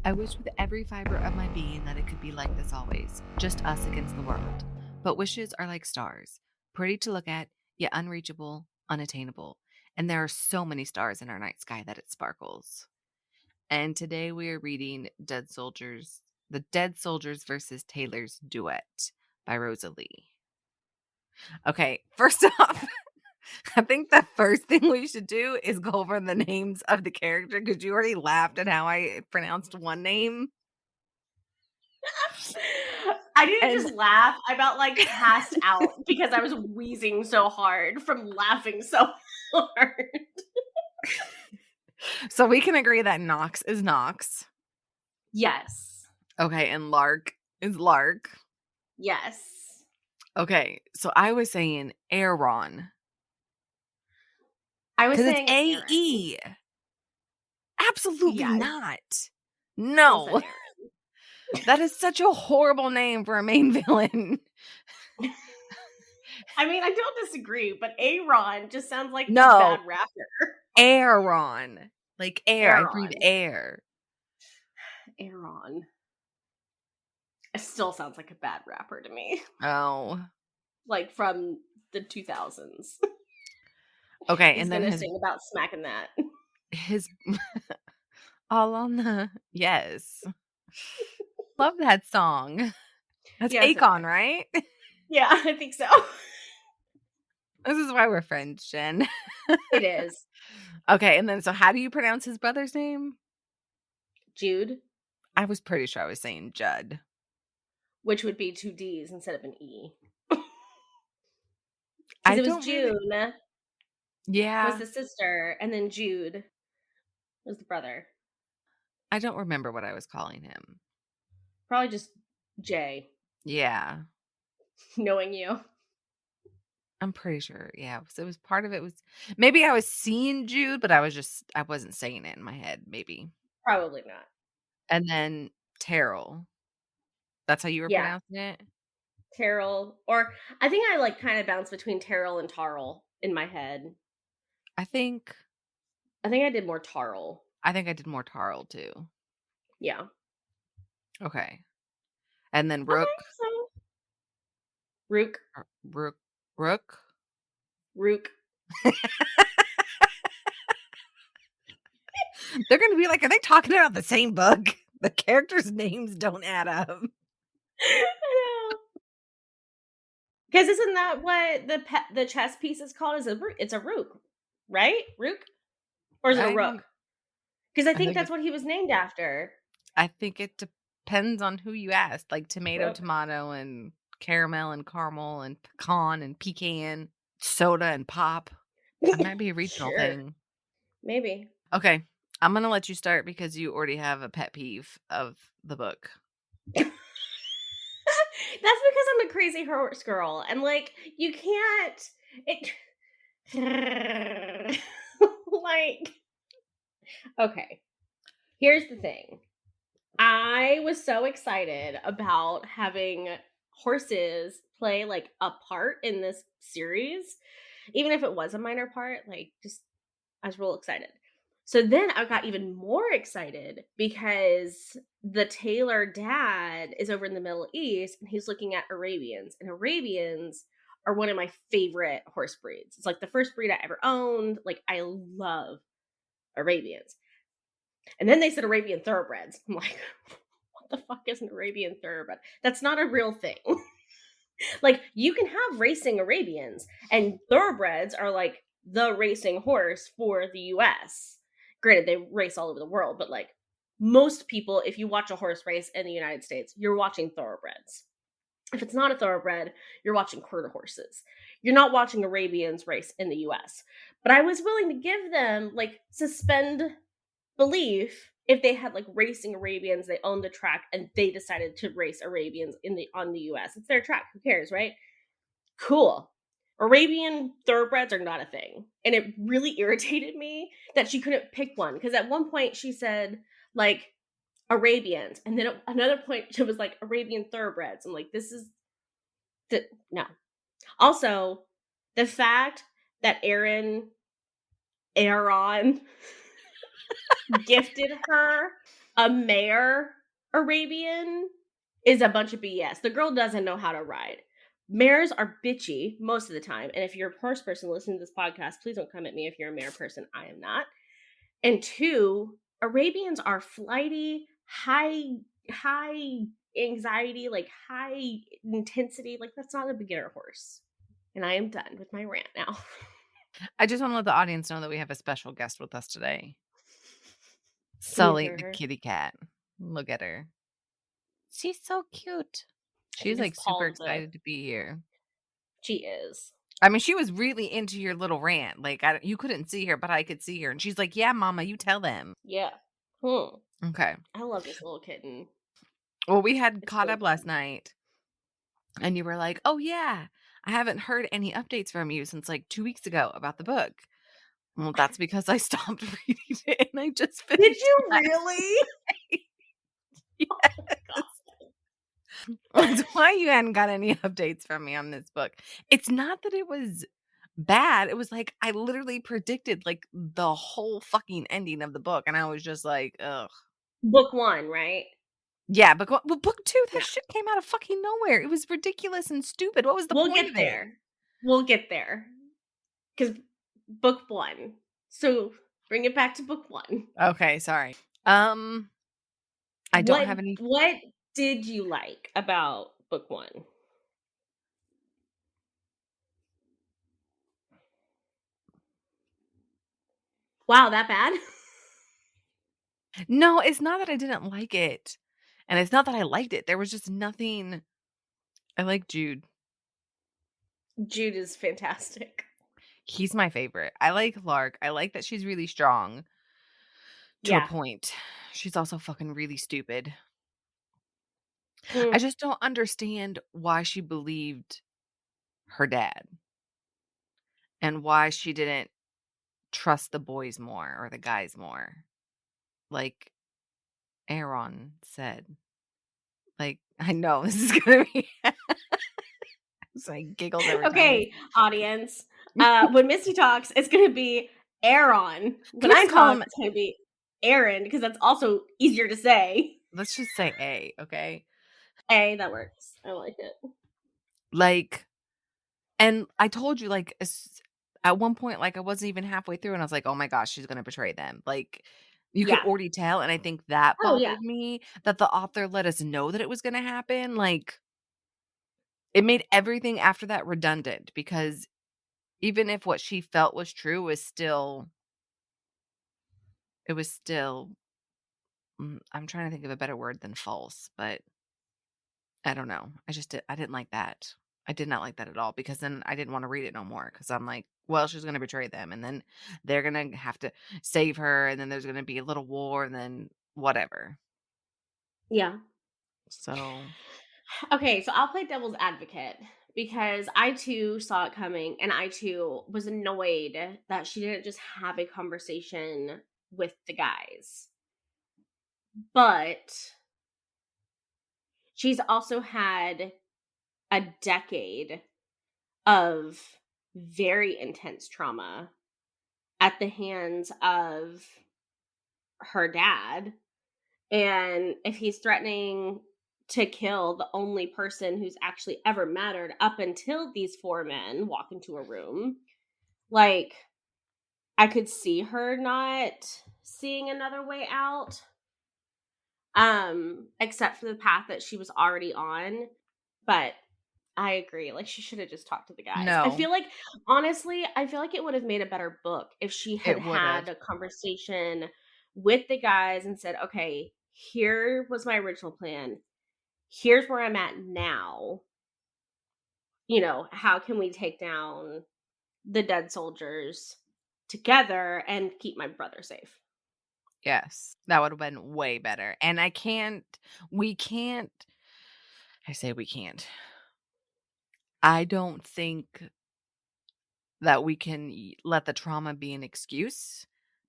I wish with every fiber of my being that it could be like this always, just us against the world. But wishes are like stars, pretty to look at, yet unreachable, unattainable. And there are so many stars in our night sky that it sparkles. And today we are reading The Dead Soldiers versus Tailors Duet by Rosa Lee. Okay, first off, I think the first thing we should do is go over the names of the character because you already laughed at how I pronounced one name. I didn't And just laugh. I about passed out because I was wheezing so hard from laughing so hard. so we can agree that Nox is Nox. Yes. Okay, and Lark is Lark. Yes. Okay, so I was saying Aeron I was because it's saying Aeron. A-E. Absolutely Yeah, not. still said No, Aeron. that is such a horrible name for a main villain. I mean, I don't disagree, but Aeron just sounds like a No, bad rapper. Aeron. Like air. I breathe Aeron. air. Aeron. It still sounds like a bad rapper to me. Oh. Like from the 2000s. Okay, He's and then gonna sing about smacking that. his all on the yes. Love that song. That's Yeah, so do Akon, I. right? Yeah, I think so. This is why we're friends, Jen. It is. Okay, and then so how do you pronounce his brother's name? Jude, I was pretty sure I was saying Judd. which would be two D's instead of an E. I Because it was don't really June was Yeah, the sister, and then Jude was the brother. I don't remember what I was calling him. Probably just Jay, Yeah, knowing you. I'm pretty sure. Yeah, so it was part of it was maybe I was seeing Jude, but I wasn't saying it in my head, maybe. Probably not. And then Terrell. That's how you were Yeah, pronouncing it? Terrell. Or I think I kind of bounce between Terrell and Tarl in my head. I think I think I did more Tarl. I think I did more Tarl too. Yeah. Okay. And then Okay, Rook. so Rook. Rook. Rook. Rook. They're gonna be like, are they talking about the same book? The characters' names don't add up. Because isn't that what the chess piece is called? Is a rook? It's a rook, right? Rook, or is it a I rook? don't Because I I think think that's what he was named after. it depends on who you ask. Like tomato, Rook. tomato, and caramel and caramel and pecan and pecan, soda and pop. That might be a regional Sure, thing. maybe. Okay. I'm gonna let you start because you already have a pet peeve of the book. That's because I'm a crazy horse girl, and you can't. It like okay. Here's the thing. I was so excited about having horses play a part in this series, even if it was a minor part. Just I was real excited. So then I got even more excited because the Taylor dad is over in the Middle East and he's looking at Arabians. And Arabians are one of my favorite horse breeds. It's like the first breed I ever owned. I love Arabians. And then they said Arabian thoroughbreds. I'm like, what the fuck is an Arabian thoroughbred? That's not a real thing. You can have racing Arabians, and thoroughbreds are the racing horse for the US. Granted, they race all over the world, but most people, if you watch a horse race in the United States, you're watching thoroughbreds. If it's not a thoroughbred, you're watching quarter horses. You're not watching Arabians race in the US. But I was willing to give them suspend belief if they had racing Arabians, they owned the track and they decided to race Arabians on the US. It's their track. Who cares, right? Cool. Arabian thoroughbreds are not a thing. And it really irritated me that she couldn't pick one. Because at one point she said, Arabians. And then at another point she was like, Arabian thoroughbreds. I'm like, this is no. Also, the fact that Aeron gifted her A mare Arabian is a bunch of BS. The girl doesn't know how to ride. Mares are bitchy most of the time. And if you're a horse person listening to this podcast, please don't come at me if you're a mare person. I am not. And two, Arabians are flighty, high anxiety, like high intensity. Like that's not a beginner horse. And I am done with my rant now. I just wanna let the audience know that we have a special guest with us today. Can you Sully, hear the her? kitty cat. Look at her. She's so cute. I think She's, it's like, super called the excited to be here. she is. I mean, she was really into your little rant, like, I you couldn't see her, but I could see her, and she's like, "Yeah, mama, you tell them." Yeah. Hmm. Okay. I love this little kitten. Well, we had It's caught really up last fun. night, and you were like, "Oh, yeah, I haven't heard any updates from you since, like, 2 weeks ago about the book." Well, that's because I stopped reading it, and I just Did finished you it last really? night. Oh my god. Yes. That's why you hadn't got any updates from me on this book. It's not that it was bad, it was like, I literally predicted, like, the whole fucking ending of the book, and I was just like, "Ugh." Book 1, right? Yeah, but well, book 2, that Yeah. shit came out of fucking nowhere. It was ridiculous and stupid. What was the We'll point get of it? there. We'll get there. Because book 1. So bring it back to book 1. Okay, sorry. Um, I don't What have any. what did you like about book 1? Wow, that bad? No, it's not that I didn't like it, and it's not that I liked it. There was just nothing. I like Jude. Jude is fantastic. He's my favorite. I like Lark. I like that she's really strong to a Yeah. point. She's also fucking really stupid. I Mm, just don't understand why she believed her dad and why she didn't trust the boys more or the guys more. Like Aeron said. Like, I know this is gonna be it's like giggles every time I okay, audience. When Misty talks, it's gonna be Aeron. Can When we I just call talk, him it's gonna be Aaron because that's also easier to say. let's just say A, okay? A, that works. I like it. Like, and I told you, like, at one point, like, I wasn't even halfway through, and I was like, "Oh my gosh, she's gonna betray them." Like, you could Yeah. already tell, and I think that Oh yeah. bothered me, that the author let us know that it was gonna happen, like, it made everything after that redundant, because even if what she felt was true, it was still I'm trying to think of a better word than false, but I don't know. I didn't like that. I did not like that at all, because then I didn't wanna read it no more, because 'cause I'm like, "Well, she's gonna betray them, and then they're gonna have to save her, and then there's gonna be a little war, and then whatever." Yeah. So, Okay, so I'll play devil's advocate because I too saw it coming and I too was annoyed that she didn't just have a conversation with the guys. But she's also had a decade of very intense trauma at the hands of her dad. And if he's threatening to kill the only person who's actually ever mattered up until these four men walk into a room, like I could see her not seeing another way out, except for the path that she was already on. But I agree. Like she should have just talked to the guys. I no, feel like honestly, I feel like it would have made a better book if she had it would've. had a conversation with the guys and said, "Okay, here was my original plan. Here's where I'm at now. You know, how can we take down the dead soldiers together and keep my brother safe?" Yes, that would've been way better, and we can't I say we can't. I don't think that we can let the trauma be an excuse,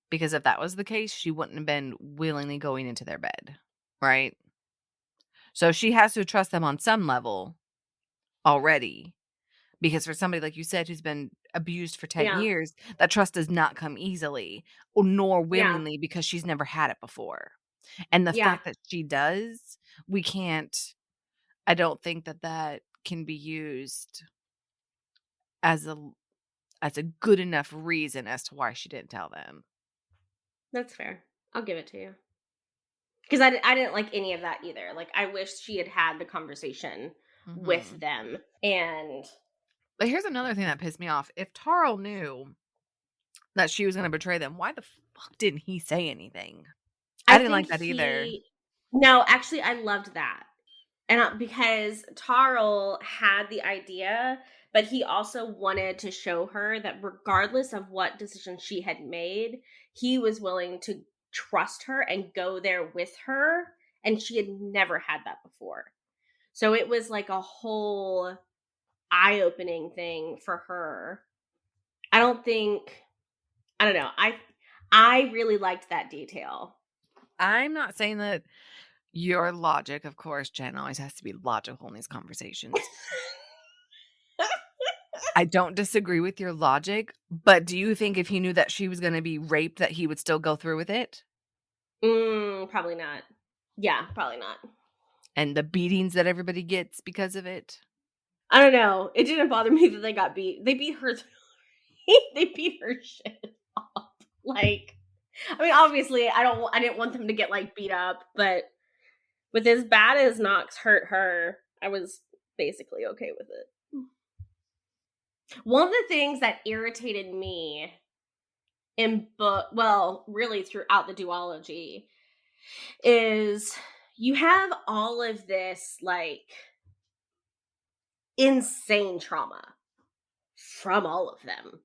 because if that was the case, she wouldn't have been willingly going into their bed, right? So she has to trust them on some level already, because for somebody like you said who's been abused for 10 Yeah. years, that trust does not come easily, or nor Yeah. willingly, because she's never had it before. And the Yeah, fact that she does, we can't I don't think that that can be used as a good enough reason as to why she didn't tell them. that's fair. I'll give it to you. 'Cause I didn't like any of that either. Like, I wish she had had the conversation with Mhm. them, and But here's another thing that pissed me off. If Tarl knew that she was gonna betray them, why the fuck didn't he say anything? I I didn't think like that either. he no, actually, I loved that. And, because Tarl had the idea, but he also wanted to show her that regardless of what decision she had made, he was willing to trust her and go there with her, and she had never had that before. So it was like a whole eye-opening thing for her. I don't think I don't know. I really liked that detail. I'm not saying that your logic, of course, Jen always has to be logical in these conversations. I don't disagree with your logic, but do you think if he knew that she was gonna be raped that he would still go through with it? Probably not. Yeah, probably not. And the beatings that everybody gets because of it? I don't know. It didn't bother me that they got beat. They beat her. They beat her shit up. Like, I mean, obviously, I didn't want them to get like beat up, but with as bad as Knox hurt her, I was basically okay with it. One of the things that irritated me in book, well, really throughout the duology, is you have all of this like insane trauma from all of them.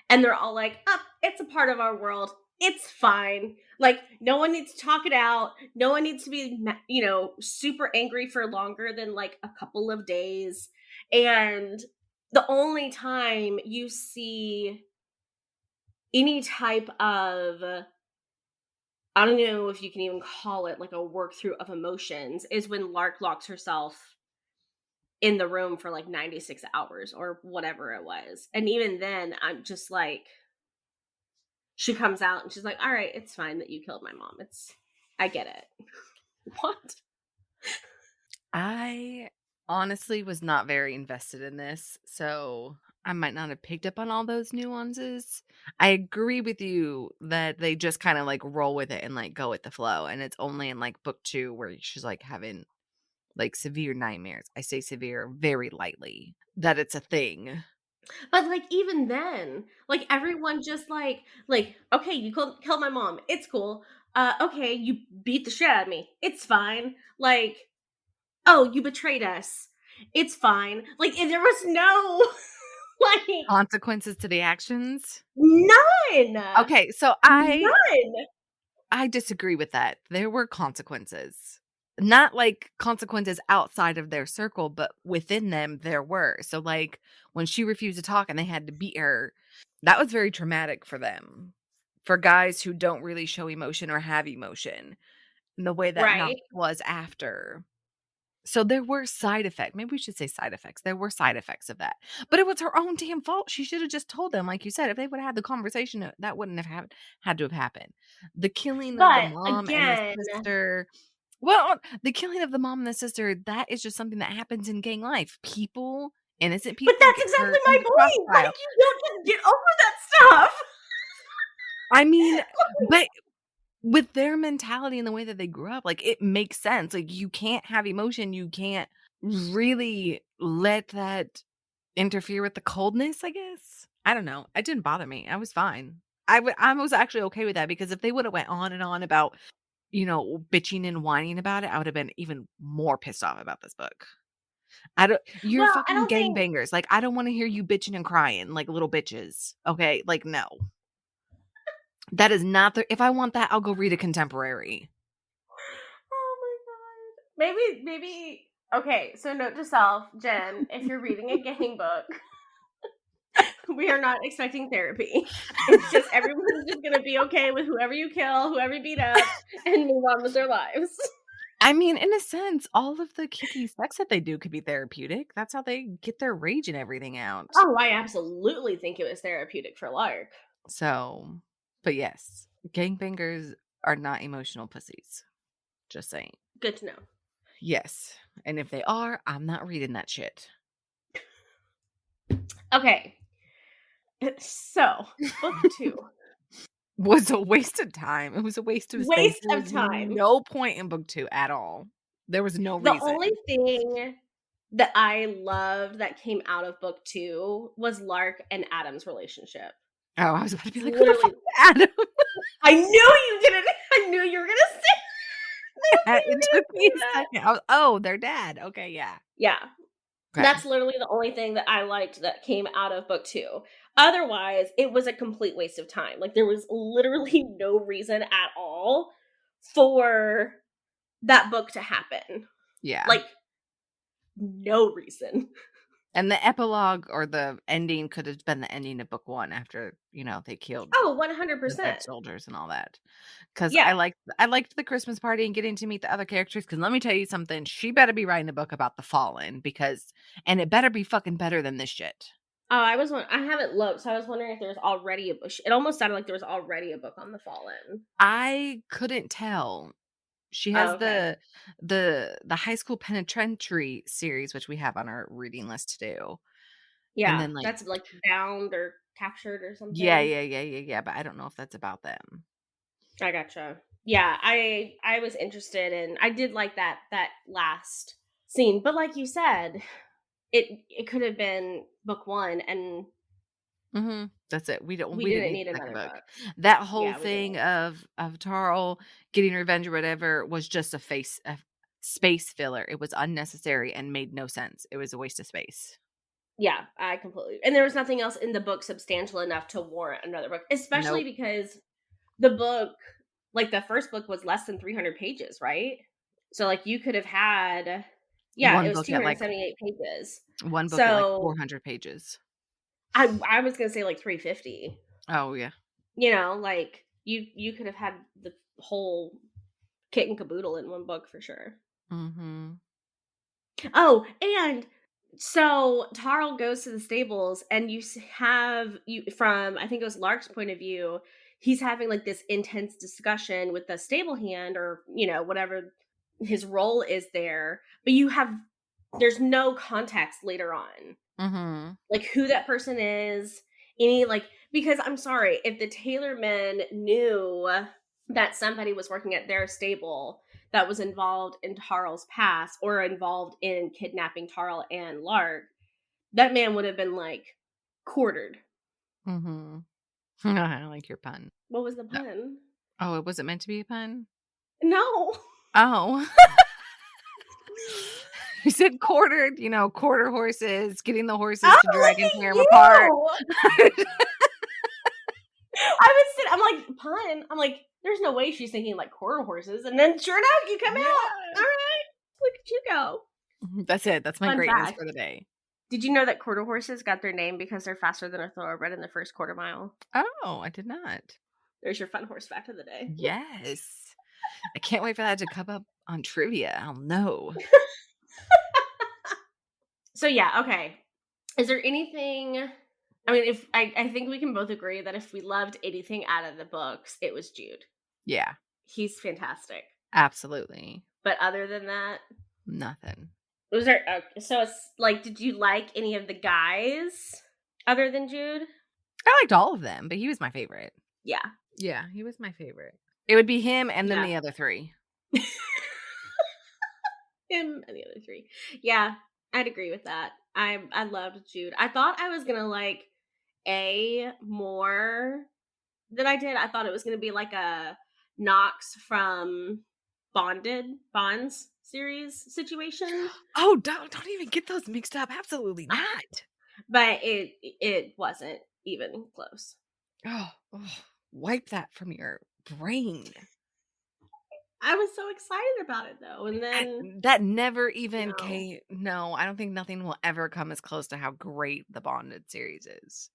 And they're all like, "Oh, it's a part of our world. It's fine. Like, no one needs to talk it out. No one needs to be, super angry for longer than like a couple of days." And the only time you see any type of, I don't know if you can even call it like a work through of emotions, is when Lark locks herself in the room for like 96 hours or whatever it was. And even then, I'm just like, she comes out and she's like, "All right, it's fine that you killed my mom. I get it." What? I honestly was not very invested in this, so I might not have picked up on all those nuances. I agree with you that they just kind of like roll with it and like go with the flow. And it's only in like book 2 where she's like having like severe nightmares. I say severe very lightly, that it's a thing. But like even then, like everyone just like okay, you killed my mom. It's cool. Okay, you beat the shit out of me. It's fine. Like, oh, you betrayed us. It's fine. Like there was no like Consequences to the actions. none. Okay, so None. I disagree with that. There were consequences. Not like consequences outside of their circle, but within them there were. So like when she refused to talk and they had to beat her, that was very traumatic for them. For guys who don't really show emotion or have emotion in the way that Knox Right. was after. So there were side effects. Maybe we should say side effects. There were side effects of that. But it was her own damn fault. She should have just told them, like you said. If they would have had the conversation, that wouldn't have had to have happened. The killing of the But mom and the again, sister. Well, the killing of the mom and the sister, that is just something that happens in gang life. People, innocent but people that's get exactly hurt in my the point. Like crossfire. you don't just get over that stuff. I mean, but with their mentality and the way that they grew up, like, it makes sense. Like, you can't have emotion. You can't really let that interfere with the coldness, I guess? I don't know. It didn't bother me. I was fine. I was actually okay with that because if they woulda went on and on about, bitching and whining about it, I would have been even more pissed off about this book. I don't You're Well, I fucking don't think gangbangers. Like, I don't wanna hear you bitching and crying like little bitches, okay? Like, no. That is not the if I want that, I'll go read a contemporary. oh my god. Maybe okay, so note to self, Jen, if you're reading a gang book, we are not expecting therapy. It's just everyone's just gonna be okay with whoever you kill, whoever you beat up, and move on with their lives. I mean, in a sense, all of the kinky sex that they do could be therapeutic. That's how they get their rage and everything out. Oh, I absolutely think it was therapeutic for Lark. So, but yes, gangbangers are not emotional pussies. Just saying. Good to know. Yes. And if they are, I'm not reading that shit. Okay. So, book 2. Was a waste of time. It was a waste of space. Waste There of was time. no point in book 2 at all. There was no The only reason. thing that I loved that came out of book 2 was Lark and Adam's relationship. Oh, I was about to be like, who the fuck Literally, is Adam? I knew you didn't. I knew you were gonna say. I knew you It were took gonna me say a that. second. Oh, their dad. Okay, yeah. Yeah, Okay. that's literally the only thing that I liked that came out of book 2. Otherwise, it was a complete waste of time. Like there was literally no reason at all for that book to happen. Yeah. Like no reason. And the epilogue or the ending could have been the ending of book 1 after, they killed Oh, the dead 100%. soldiers and all that. Because Yeah. I liked the Christmas party and getting to meet the other characters. Because let me tell you something, she better be writing a book about the Fallen and it better be fucking better than this shit. Oh, I haven't looked, so I was wondering if there was already a book. It almost sounded like there was already a book on the Fallen. I couldn't tell. She Oh, has okay. the high school penitentiary series, which we have on our reading list to do. And Yeah, then like, that's like bound or captured or yeah, something. yeah, yeah, yeah, yeah. But I don't know if that's about them. I gotcha. Yeah, I was interested in. I did like that last scene, but like you said, it could have been book 1, and That's it. we We didn't didn't need need the second another book. book. That whole Yeah, we thing didn't. of Tarl getting revenge or whatever was just a space filler. It was unnecessary and made no sense. It was a waste of space. Yeah, I completely. And there was nothing else in the book substantial enough to warrant another book, especially Nope. because the book, like the first book, was less than 300 pages, right? So like you could have had, yeah, it One was book at like 278 pages. 400 So pages. I was gonna say like 350. Oh yeah. Like you could have had the whole kit and caboodle in one book for sure. Mhm. Oh, and so Tarl goes to the stables, and have you from I think it was Lark's point of view. He's having like this intense discussion with the stable hand, or whatever his role is there. But there's no context later on, Mhm. like who that person is, any like because I'm sorry, if the Taylor men knew that somebody was working at their stable that was involved in Tarl's past or involved in kidnapping Tarl and Lark, that man would have been like quartered. Mhm. I like your pun. What was the No. pun? Oh, it wasn't meant to be a pun? No. Oh. You said quartered, quarter horses, getting the horses Oh, to drag and look tear at them apart. you. I'm like, pun. I'm like, there's no way she's thinking like quarter horses. And then sure enough, you come Yeah. out. All right. Look at you go. That's it. That's my Fun greatness fact. for the day. Did you know that quarter horses got their name because they're faster than a thoroughbred in the first quarter mile? Oh, I did not. There's your fun horse fact of the day. Yes. I can't wait for that to come up on trivia. I'll know. So yeah, okay. Is there anything I mean, if I think we can both agree that if we loved anything out of the books, it was Jude. Yeah, He's fantastic. absolutely. But other than that, Nothing. was there so it's like did you like any of the guys other than Jude? I liked all of them, but he was my favorite. Yeah. Yeah, he was my favorite. It would be him and then Yeah. the other three. Him and the other 3. Yeah, I'd agree with that. I loved Jude. I thought I was gonna like A more than I did. I thought it was gonna be like a Knox from Bonds series situation, Oh, don't even get those mixed up. Absolutely not. but it wasn't even close. Oh, wipe that from your brain. I was so excited about it though, and I, then that never even no, came. No, I don't think nothing will ever come as close to how great the Bonded series is.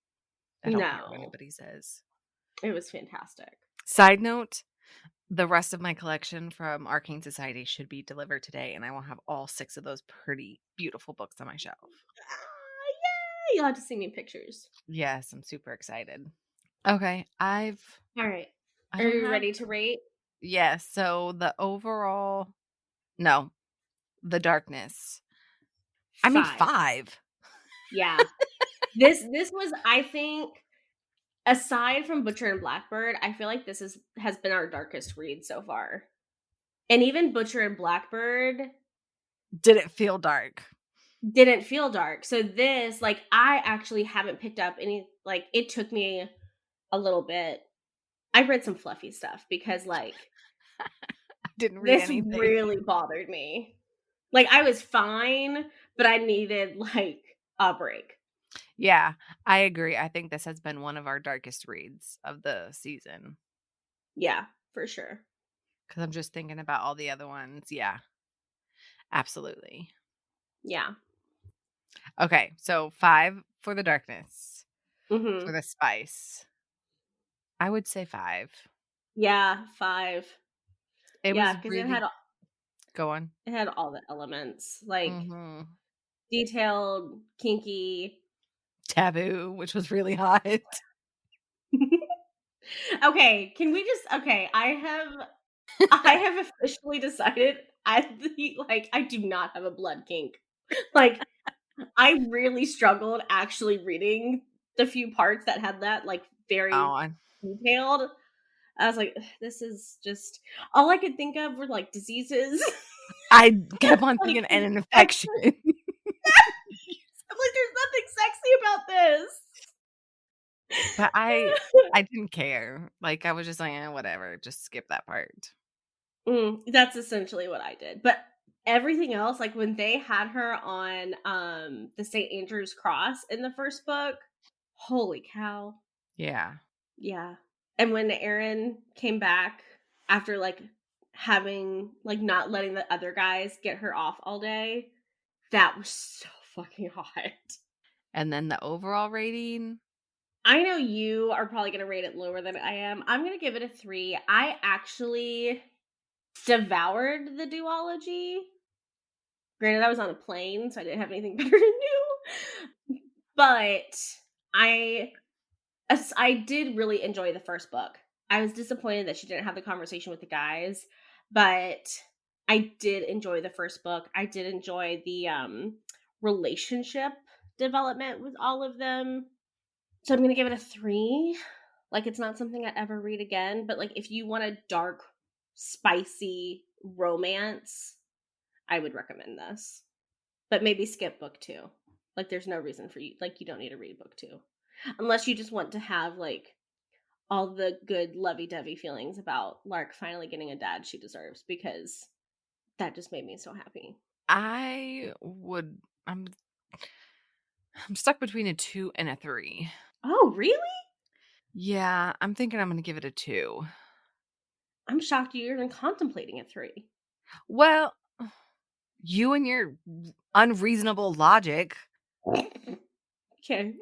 I don't care what no, anybody says. it was fantastic. Side note, the rest of my collection from Arcane Society should be delivered today, and I will have all 6 of those pretty beautiful books on my shelf. Ah, yay! You'll have to see me pictures. Yes, I'm super excited. Okay, All right, I are don't you have ready to rate? Yes, so the overall no, the darkness. I mean, 5. 5. Yeah. This was, I think, aside from Butcher and Blackbird, I feel like this has been our darkest read so far. And even Butcher and Blackbird Didn't feel dark. didn't feel dark. So this, like, I actually haven't picked up any, like, it took me a little bit. I read some fluffy stuff because, like, Didn't read this anything. really bothered me. Like, I was fine, but I needed, like, a break. Yeah, I agree. I think this has been one of our darkest reads of the season. Yeah, for sure. Because 'cause I'm just thinking about all the other ones. Yeah, absolutely. Yeah. Okay, so 5 for the darkness. For Mhm. the spice, I would say 5. Yeah, 5. It Yeah, was because really go on. it had all the elements, like, Mhm. detailed, kinky. Taboo, which was really hot. Okay, can we just okay, I have officially decided I do not have a blood kink. Like, I really struggled actually reading the few parts that had that, like, very On. detailed. I was like, "Ugh, this is just," all I could think of were, like, diseases. I kept on Like, thinking and an infections. infection, I'm like, "There's nothing sexy about this." but I didn't care. Like, I was just like, "Eh, whatever, just skip that part." That's essentially what I did, but everything else, like, when they had her on, the St. Andrew's cross in the first book, holy cow. Yeah, Yeah, and when Aeron came back after, like, having like, not letting the other guys get her off all day, that was so fucking hot. and then the overall rating I know you are probably gonna rate it lower than I am. I'm gonna give it a 3. I actually devoured the duology. Granted, I was on a plane, so I didn't have anything better to do. But I I did really enjoy the first book. I was disappointed that she didn't have the conversation with the guys, but I did enjoy the first book. I did enjoy the relationship development with all of them. So I'm going to give it a 3. Like, it's not something I'd ever read again, but like, if you want a dark, spicy romance, I would recommend this. But maybe skip book 2. Like, there's no reason for you, like, you don't need to read book 2. Unless you just want to have, like, all the good lovey-dovey feelings about Lark finally getting a dad she deserves, because that just made me so happy. I would I'm stuck between a 2 and a 3. Oh, really? Yeah, I'm thinking I'm gonna give it a 2. I'm shocked you're even contemplating a 3. Well, you and your unreasonable logic. Okay.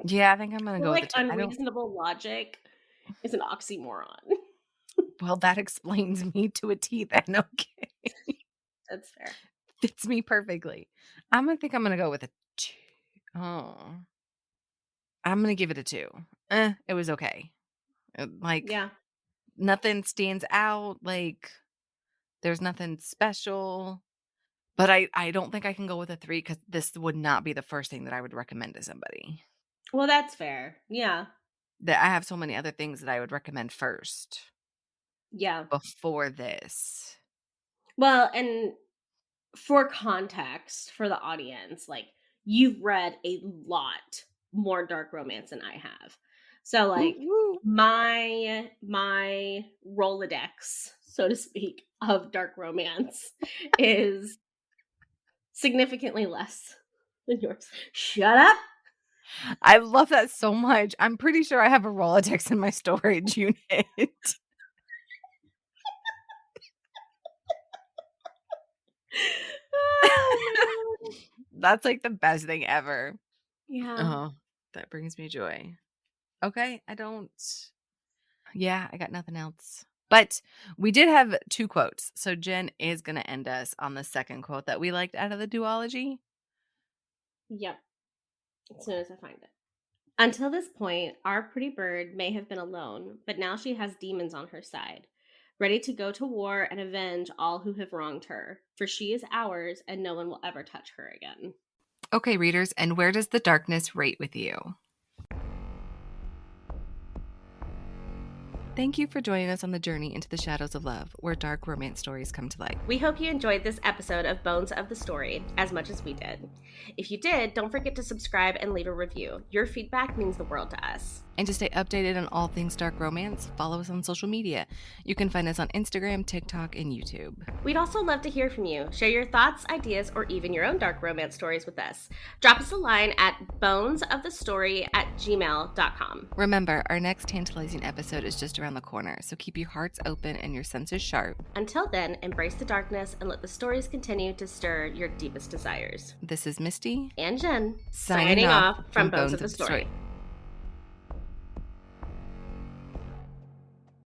Yeah, I think I'm gonna Well, go with a like, 2. I don't unreasonable logic is an oxymoron. well, that explains me to a T then, okay. That's fair. Fits me perfectly. I'm gonna go with a 2. Oh, I'm gonna give it a 2. It was okay. Like, Yeah. nothing stands out, like, there's nothing special, but I don't think I can go with a 3 because this would not be the first thing that I would recommend to somebody. Well, that's fair. Yeah. That I have so many other things that I would recommend first Yeah. before this. Well, and for context for the audience, like, you've read a lot more dark romance than I have. So, Woo, like, woo. my Rolodex, so to speak, of dark romance is significantly less than yours. Shut up. I love that so much. I'm pretty sure I have a Rolodex in my storage unit. Oh man. That's, like, the best thing ever. Yeah. Oh, that brings me joy. Okay, I don't yeah, I got nothing else. But we did have 2 quotes, so Jen is gonna end us on the second quote that we liked out of the duology. Yep. As soon as I find it. Until this point, our pretty bird may have been alone, but now she has demons on her side, ready to go to war and avenge all who have wronged her, for she is ours and no one will ever touch her again. Okay, readers, and where does the darkness rate with you? Thank you for joining us on the journey into the shadows of love, where dark romance stories come to light. We hope you enjoyed this episode of Bones of the Story as much as we did. If you did, don't forget to subscribe and leave a review. Your feedback means the world to us. And to stay updated on all things dark romance, follow us on social media. You can find us on Instagram, TikTok, and YouTube. We'd also love to hear from you. Share your thoughts, ideas, or even your own dark romance stories with us. Drop us a line at bonesofthestory@gmail.com. Remember, our next tantalizing episode is just around the corner, so keep your hearts open and your senses sharp. Until then, embrace the darkness and let the stories continue to stir your deepest desires. This is Misty And Jenn, signing off from Bones of the Story.